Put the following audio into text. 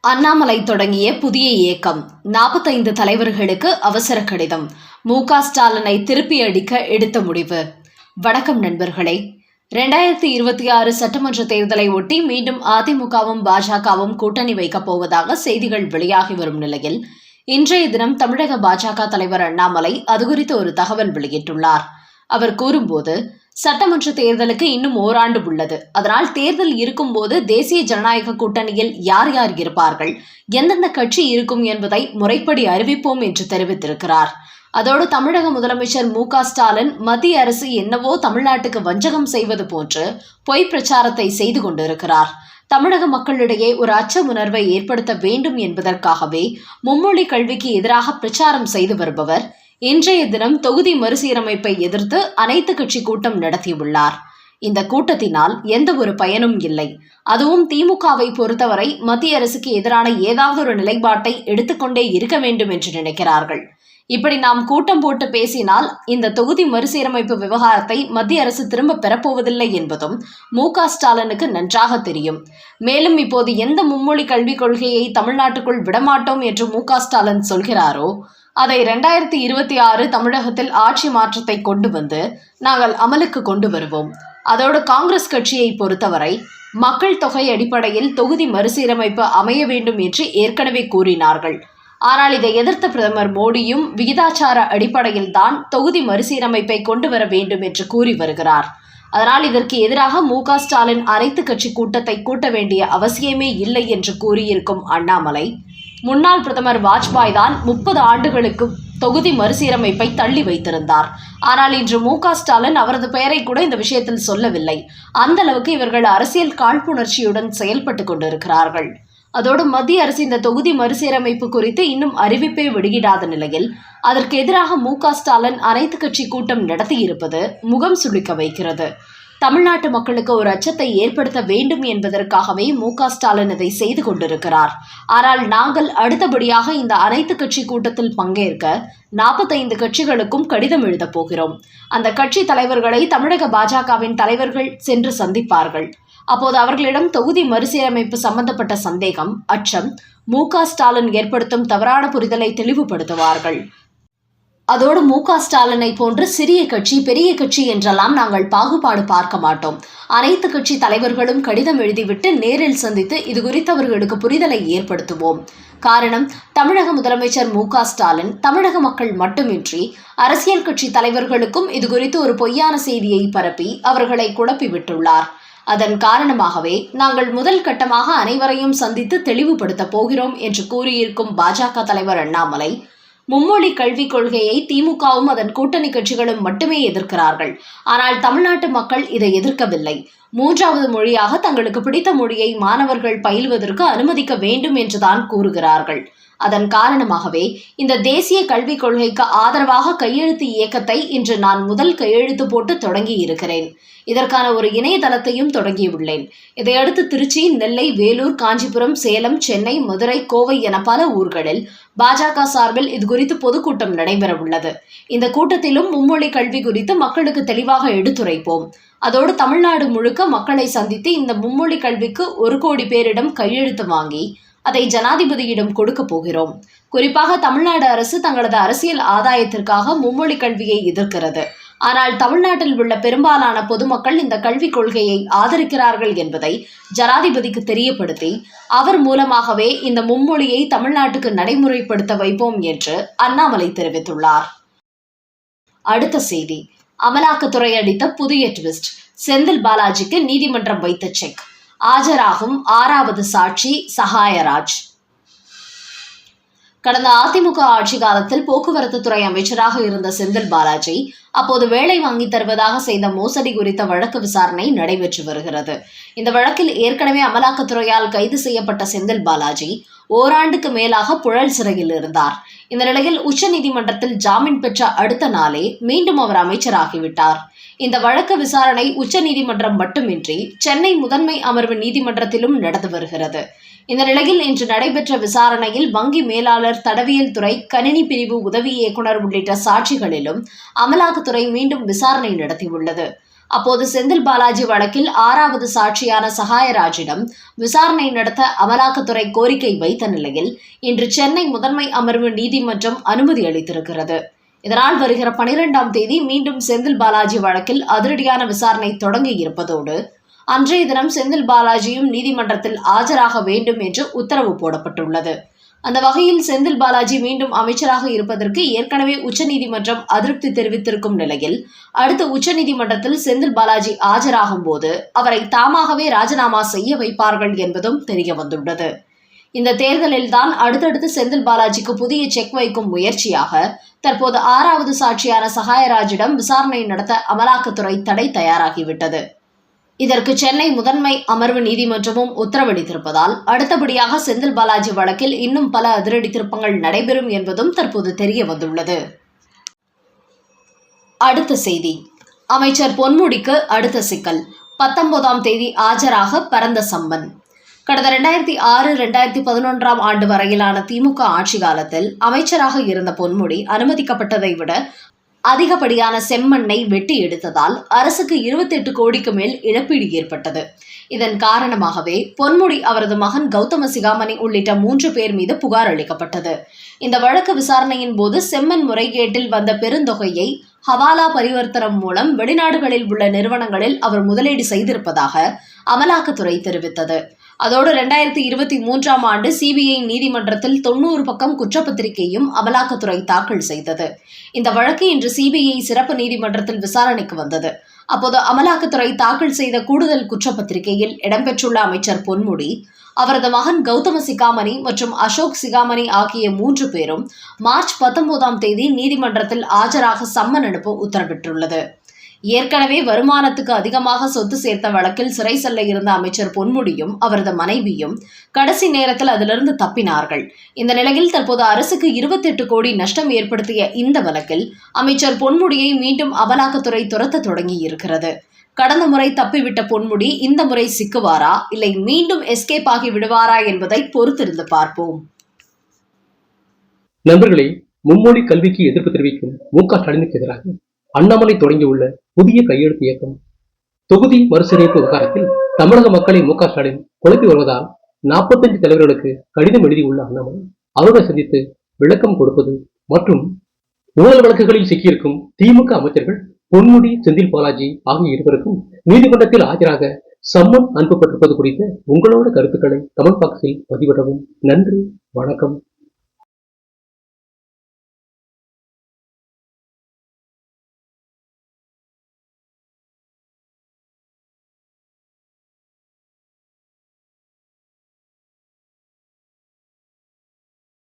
அண்ணாமலை தொடங்கிய புதிய இயக்கம் 45 தலைவர்களுக்கு அவசர கடிதம். மு.க. ஸ்டாலினை திருப்பி அடிக்க எடுத்த முடிவு. வணக்கம் நண்பர்களே. 2026 சட்டமன்ற தேர்தலை ஒட்டி மீண்டும் அதிமுகவும் பாஜகவும் கூட்டணி வைக்கப் போவதாக செய்திகள் வெளியாகி வரும் நிலையில் இன்றைய தினம் தமிழக பாஜக தலைவர் அண்ணாமலை அது குறித்து ஒரு தகவல் வெளியிட்டுள்ளார். அவர் கூறும்போது, சட்டமன்ற தேர்தலுக்கு இன்னும் ஓராண்டு உள்ளது. அதனால் தேர்தல் இருக்கும்போது தேசிய ஜனநாயக கூட்டணியில் யார் யார் இருப்பார்கள், எந்தெந்த கட்சி இருக்கும் என்பதை முறைப்படி அறிவிப்போம் என்று தெரிவித்திருக்கிறார். அதோடு தமிழக முதலமைச்சர் மு.க. ஸ்டாலின் மத்திய அரசு என்னவோ தமிழ்நாட்டுக்கு வஞ்சகம் செய்வது போன்று பொய் பிரச்சாரத்தை செய்து கொண்டிருக்கிறார். தமிழக மக்களிடையே ஒரு அச்ச உணர்வை ஏற்படுத்த வேண்டும் என்பதற்காகவே மும்மொழி கல்விக்கு எதிராக பிரச்சாரம் செய்து வருபவர் இன்றைய தினம் தொகுதி மறுசீரமைப்பை எதிர்த்து அனைத்து கட்சி கூட்டம் நடத்தியுள்ளார். இந்த கூட்டத்தினால் எந்த ஒரு பயனும் இல்லை. அதுவும் திமுகவை பொறுத்தவரை மத்திய அரசுக்கு எதிரான ஏதாவது ஒரு நிலைப்பாட்டை எடுத்துக்கொண்டே இருக்க வேண்டும் என்று நினைக்கிறார்கள். இப்படி நாம் கூட்டம் போட்டு பேசினால் இந்த தொகுதி மறுசீரமைப்பு விவகாரத்தை மத்திய அரசு திரும்ப பெறப்போவதில்லை என்பதும் மு.க. ஸ்டாலினுக்கு நன்றாக தெரியும். மேலும் இப்போது எந்த மும்மொழி கல்விக் கொள்கையை தமிழ்நாட்டுக்குள் விடமாட்டோம் என்று மு.க. ஸ்டாலின் சொல்கிறாரோ அதை 2026 தமிழகத்தில் ஆட்சி மாற்றத்தை கொண்டு வந்து நாங்கள் அமலுக்கு கொண்டு வருவோம். அதோடு காங்கிரஸ் கட்சியை பொறுத்தவரை மக்கள் தொகை அடிப்படையில் தொகுதி மறுசீரமைப்பு அமைய வேண்டும் என்று ஏற்கனவே கூறினார்கள். ஆனால் இதை எதிர்த்த பிரதமர் மோடியும் விகிதாச்சார அடிப்படையில் தான் தொகுதி மறுசீரமைப்பை கொண்டு வர வேண்டும் என்று கூறி வருகிறார். அதனால் இதற்கு எதிராக மு.க. ஸ்டாலின் அனைத்து கட்சி கூட்டத்தை கூட்ட வேண்டிய அவசியமே இல்லை என்று கூறியிருக்கும் அண்ணாமலை, முன்னாள் பிரதமர் வாஜ்பாய் தான் 30 ஆண்டுகளுக்கு தொகுதி மறுசீரமைப்பை தள்ளி வைத்திருந்தார். ஆனால் இன்று மு.க. ஸ்டாலின் அவரது பெயரை கூட இந்த விஷயத்தில் சொல்லவில்லை. அந்த அளவுக்கு இவர்கள் அரசியல் காழ்ப்புணர்ச்சியுடன் செயல்பட்டு கொண்டிருக்கிறார்கள். அதோடு மத்திய அரசு இந்த தொகுதி மறுசீரமைப்பு குறித்து இன்னும் அறிவிப்பே வெளியிடாத நிலையில் அதற்கு எதிராக மு.க. ஸ்டாலின் அனைத்து கட்சி கூட்டம் நடத்தியிருப்பது முகம் சுளிக்க வைக்கிறது. தமிழ்நாட்டு மக்களுக்கு ஒரு அச்சத்தை ஏற்படுத்த வேண்டும் என்பதற்காகவே மு.க. ஸ்டாலின் இதை செய்து கொண்டிருக்கிறார். ஆனால் நாங்கள் அடுத்தபடியாக இந்த அனைத்து கட்சி கூட்டத்தில் பங்கேற்க 45 கட்சிகளுக்கும் கடிதம் எழுதப் போகிறோம். அந்த கட்சி தலைவர்களை தமிழக பாஜகவின் தலைவர்கள் சென்று சந்திப்பார்கள். அப்போது அவர்களிடம் தொகுதி மறுசீரமைப்பு சம்பந்தப்பட்ட சந்தேகம், அச்சம், மு.க. ஸ்டாலின் ஏற்படுத்தும் தவறான புரிதலை தெளிவுபடுத்துவார்கள். அதோடு மு.க. ஸ்டாலினை போன்று சிறிய கட்சி பெரிய கட்சி என்றெல்லாம் நாங்கள் பாகுபாடு பார்க்க மாட்டோம். அனைத்து கட்சி தலைவர்களும் கடிதம் எழுதிவிட்டு நேரில் சந்தித்து இது குறித்து அவர்களுக்கு புரிதலை ஏற்படுத்துவோம். காரணம், தமிழக முதலமைச்சர் மு.க. ஸ்டாலின் தமிழக மக்கள் மட்டுமின்றி அரசியல் கட்சி தலைவர்களுக்கும் இது குறித்து ஒரு பொய்யான செய்தியை பரப்பி அவர்களை குழப்பிவிட்டுள்ளார். அதன் காரணமாகவே நாங்கள் முதல் கட்டமாக அனைவரையும் சந்தித்து தெளிவுபடுத்த போகிறோம் என்று கூறியிருக்கும் பாஜக தலைவர் அண்ணாமலை, மும்மொழி கல்விக் கொள்கையை திமுகவும் அதன் கூட்டணி கட்சிகளும் மட்டுமே எதிர்க்கிறார்கள். ஆனால் தமிழ்நாட்டு மக்கள் இதை எதிர்க்கவில்லை. 3வது மொழியாக தங்களுக்கு பிடித்த மொழியை மாணவர்கள் பயிலுவதற்கு அனுமதிக்க வேண்டும் என்றுதான் கூறுகிறார்கள். அதன் காரணமாகவே இந்த தேசிய கல்விக் கொள்கைக்கு ஆதரவாக கையெழுத்து இயக்கத்தை இன்று நான் முதல் கையெழுத்து போட்டு தொடங்கி இருக்கிறேன். இதற்கான ஒரு இணையதளத்தையும் தொடங்கியுள்ளேன். இதையடுத்து திருச்சி, நெல்லை, வேலூர், காஞ்சிபுரம், சேலம், சென்னை, மதுரை, கோவை என பல ஊர்களில் பாஜக சார்பில் இது குறித்து பொதுக்கூட்டம் நடைபெறவுள்ளது. இந்த கூட்டத்திலும் மும்மொழி கல்வி குறித்து மக்களுக்கு தெளிவாக எடுத்துரைப்போம். அதோடு தமிழ்நாடு முழுக்க மக்களை சந்தித்து இந்த மும்மொழி கல்விக்கு 1 கோடி பேரிடம் கையெழுத்து வாங்கி அதை ஜனாதிபதியிடம் கொடுக்க போகிறோம். குறிப்பாக தமிழ்நாடு அரசு தங்களது அரசியல் ஆதாயத்திற்காக மும்மொழி கல்வியை எதிர்க்கிறது. ஆனால் தமிழ்நாட்டில் உள்ள பெரும்பாலான பொதுமக்கள் இந்த கல்விக் கொள்கையை ஆதரிக்கிறார்கள் என்பதை ஜனாதிபதிக்கு தெரியப்படுத்தி அவர் மூலமாகவே இந்த மும்மொழியை தமிழ்நாட்டுக்கு நடைமுறைப்படுத்த வைப்போம் என்று அண்ணாமலை தெரிவித்துள்ளார். அடுத்த செய்தி, அமலாக்கத்துறை அளித்த புதிய ட்விஸ்ட். செந்தில் பாலாஜிக்கு நீதிமன்றம் வைத்த செக். ஆஜராகும் 6வது சாட்சி சகாயராஜ். கடந்த அதிமுக ஆட்சி காலத்தில் போக்குவரத்து துறை அமைச்சராக இருந்த செந்தில் பாலாஜி அப்போது வேலை வாங்கி தருவதாக செய்த மோசடி குறித்த வழக்கு விசாரணை நடைபெற்று வருகிறது. இந்த வழக்கில் ஏற்கனவே அமலாக்கத்துறையால் கைது செய்யப்பட்ட செந்தில் பாலாஜி ஓராண்டுக்கு மேலாக புழல் சிறையில் இருந்தார். இந்த நிலையில் உச்சநீதிமன்றத்தில் ஜாமீன் பெற்ற அடுத்த நாளே மீண்டும் அவர் அமைச்சராகிவிட்டார். இந்த வழக்கு விசாரணை உச்சநீதிமன்றம் மட்டுமின்றி சென்னை முதன்மை அமர்வு நீதிமன்றத்திலும் நடந்து வருகிறது. இந்த நிலையில் இன்று நடைபெற்ற விசாரணையில் வங்கி மேலாளர், தடவியல் துறை, கணினி பிரிவு உதவி இயக்குநர் உள்ளிட்ட சாட்சிகளிலும் அமலாக்கத்துறை மீண்டும் விசாரணை நடத்தியுள்ளது. அப்போது செந்தில் பாலாஜி வழக்கில் 6வது சாட்சியான சகாயராஜிடம் விசாரணை நடத்த அமலாக்கத்துறை கோரிக்கை வைத்த நிலையில் இன்று சென்னை முதன்மை அமர்வு நீதிமன்றம் அனுமதி அளித்திருக்கிறது. இதனால் வருகிற 12ஆம் தேதி மீண்டும் செந்தில் பாலாஜி வழக்கில் அதிரடியான விசாரணை தொடங்கி இருப்பதோடு அன்றைய தினம் செந்தில் பாலாஜியும் நீதிமன்றத்தில் ஆஜராக வேண்டும் என்று உத்தரவு போடப்பட்டுள்ளது. அந்த வகையில் செந்தில் பாலாஜி மீண்டும் அமைச்சராக இருப்பதற்கு ஏற்கனவே உச்சநீதிமன்றம் அதிருப்தி தெரிவித்திருக்கும் நிலையில் அடுத்து உச்சநீதிமன்றத்தில் செந்தில் பாலாஜி ஆஜராகும் போது அவரை தாமாகவே ராஜினாமா செய்ய வைப்பார்கள் என்பதும் தெரிய வந்துள்ளது. இந்த தேர்தலில்தான் அடுத்தடுத்து செந்தில் பாலாஜிக்கு புதிய செக் வைக்கும் முயற்சியாக தற்போது 6வது சாட்சியான சகாயராஜிடம் விசாரணை நடத்த அமலாக்கத்துறை தடை தயாராகிவிட்டது. இதற்கு சென்னை முதன்மை அமர்வு நீதிமன்றமும் உத்தரவளித்திருப்பதால் அடுத்தபடியாக செந்தில் பாலாஜி வழக்கில் இன்னும் பல அதிரடி திருப்பங்கள் நடைபெறும் என்பதும் தற்போது தெரிய வந்துள்ளது. அடுத்த செய்தி, அமைச்சர் பொன்முடிக்கு அடுத்த சிக்கல். 19ஆம் தேதி ஆஜராக பரந்த சம்மன். கடந்த 2006-2011 ஆண்டு வரையிலான திமுக ஆட்சி காலத்தில் அமைச்சராக இருந்த பொன்முடி அனுமதிக்கப்பட்டதை விட அதிகப்படியான செம்மண்ணை வெட்டி எடுத்ததால் அரசுக்கு 28 கோடிக்கு மேல் இழப்பீடு ஏற்பட்டது. இதன் காரணமாகவே பொன்முடி, அவரது மகன் கௌதம சிகாமணி உள்ளிட்ட 3 பேர் மீது புகார் அளிக்கப்பட்டது. இந்த வழக்கு விசாரணையின் போது செம்மண் முறைகேட்டில் வந்த பெருந்தொகையை ஹவாலா பரிவர்த்தனம் மூலம் வெளிநாடுகளில் உள்ள நிறுவனங்களில் அவர் முதலீடு செய்திருப்பதாக அமலாக்கத்துறை தெரிவித்தது. அதோடு 2023ஆம் ஆண்டு சிபிஐ நீதிமன்றத்தில் 90 பக்கம் குற்றப்பத்திரிகையும் அமலாக்கத்துறை தாக்கல் செய்தது. இந்த வழக்கு இன்று சிபிஐ சிறப்பு நீதிமன்றத்தில் விசாரணைக்கு வந்தது. அப்போது அமலாக்கத்துறை தாக்கல் செய்த கூடுதல் குற்றப்பத்திரிகையில் இடம்பெற்றுள்ள அமைச்சர் பொன்முடி, அவரது மகன் கௌதம சிகாமணி மற்றும் அசோக் சிகாமணி ஆகிய 3 பேரும் மார்ச் 19ஆம் தேதி நீதிமன்றத்தில் ஆஜராக சம்மன் அனுப்ப உத்தரவிட்டுள்ளது. ஏற்கனவே வருமானத்துக்கு அதிகமாக சொத்து சேர்த்த வழக்கில் சிறை செல்ல இருந்த அமைச்சர் பொன்முடியும் அவரது மனைவியும் கடைசி நேரத்தில் அதிலிருந்து தப்பினார்கள். இந்த நிலையில் தற்போது அரசுக்கு 28 கோடி நஷ்டம் ஏற்படுத்திய இந்த வழக்கில் அமைச்சர் பொன்முடியை மீண்டும் அமலாக்கத்துறை துரத்த தொடங்கி இருக்கிறது. கடந்த முறை தப்பிவிட்ட பொன்முடி இந்த முறை சிக்குவாரா, இல்லை மீண்டும் எஸ்கேப் ஆகி விடுவாரா என்பதை பொறுத்திருந்து பார்ப்போம். நண்பர்களே, மும்மொழி கல்விக்கு எதிர்ப்பு தெரிவிக்கும் மு.க. ஸ்டாலினுக்கு எதிராக அண்ணாமலை தொடங்கியுள்ள புதிய கையெழுத்து இயக்கம். தொகுதி மறுசீரமைப்பு விவகாரத்தில் தமிழக மக்களை மு.க. ஸ்டாலின் குழப்பி வருவதால் 45 தலைவர்களுக்கு கடிதம் எழுதியுள்ள அண்ணாமலை அவர்களை சந்தித்து விளக்கம் கொடுப்பது மற்றும் ஊழல் வழக்குகளில் சிக்கியிருக்கும் திமுக அமைச்சர்கள் பொன்முடி, செந்தில் பாலாஜி ஆகிய இருவருக்கும் நீதிமன்றத்தில் ஆஜராக சம்மன் அனுப்பப்பட்டிருப்பது குறித்த உங்களோட கருத்துக்களை கமெண்ட் பாக்ஸில் பதிவிடவும். நன்றி, வணக்கம்.